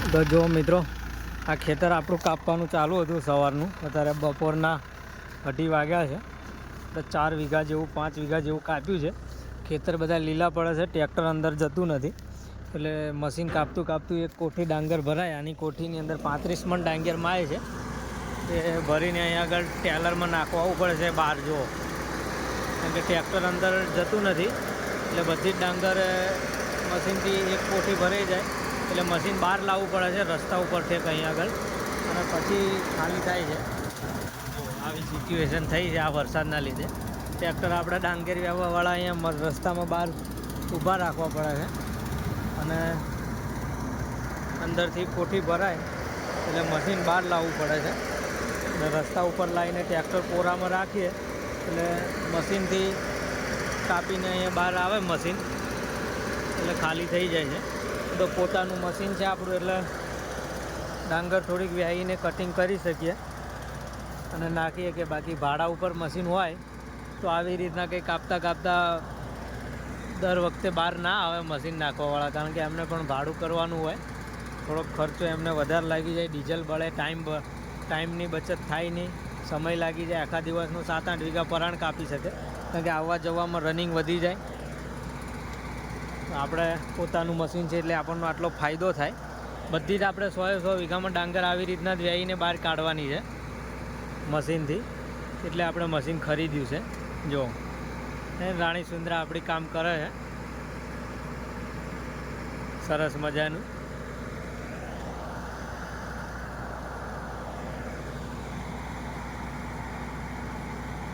તો જો મિત્રો, આ ખેતર આપણું કાપવાનું ચાલુ હતું સવારનું. અત્યારે બપોરના 2:30 વાગ્યા છે. તો 4 વીઘા જેવું 5 વીઘા જેવું કાપ્યું છે. ખેતર બધા લીલા પડે છે, ટ્રેક્ટર અંદર જતું નથી. એટલે મશીન કાપતું એક કોઠી ડાંગર ભરાય. આની કોઠીની અંદર 35 મણ ડાંગર માય છે. એ ભરીને અહીંયા આગળ ટેલરમાં નાખવા પડે છે બહાર, જો કેમ કે ટ્રેક્ટર અંદર જતું નથી. એટલે બધી જ ડાંગર મશીનથી એક કોઠી ભરાઈ જાય એટલે મશીન બહાર લાવવું પડે છે રસ્તા ઉપરથી અહીં આગળ, અને પછી ખાલી થાય છે. આવી સિચ્યુએશન થઈ છે આ વરસાદના લીધે. ટ્રેક્ટર આપણે ડાંગર વ્યવહારવાળા અહીંયા રસ્તામાં બહાર ઊભા રાખવા પડે છે, અને અંદરથી કોઠી ભરાય એટલે મશીન બહાર લાવવું પડે છે. અને રસ્તા ઉપર લાવીને ટ્રેક્ટર કોરામાં રાખીએ એટલે મશીનથી કાપીને અહીંયા બહાર આવે મશીન, એટલે ખાલી થઈ જાય છે. તો પોતાનું મશીન છે આપણું, એટલે ડાંગર થોડીક વ્યાહીને કટિંગ કરી શકીએ અને નાખીએ. કે બાકી ભાડા ઉપર મશીન હોય તો આવી રીતના કંઈ કાપતા દર વખતે બહાર ના આવે મશીન નાખવાવાળા, કારણ કે એમને પણ ભાડું કરવાનું હોય. થોડોક ખર્ચો એમને વધારે લાગી જાય, ડીઝલ બળે, ટાઈમની બચત થાય નહીં, સમય લાગી જાય. આખા દિવસનું 7-8 વીઘા પરાણ કાપી શકે, કારણ કે આવવા જવામાં રનિંગ વધી જાય. આપણે પોતાનું મશીન છે એટલે આપણને આટલો ફાયદો થાય. બધી જ આપણે 100 વીઘામાં ડાંગર આવી રીતના જ વ્યાહીને બહાર કાઢવાની છે મશીનથી. એટલે આપણે મશીન ખરીદ્યું છે. જો રાણી સુંદરા આપણી કામ કરે છે સરસ મજાનું.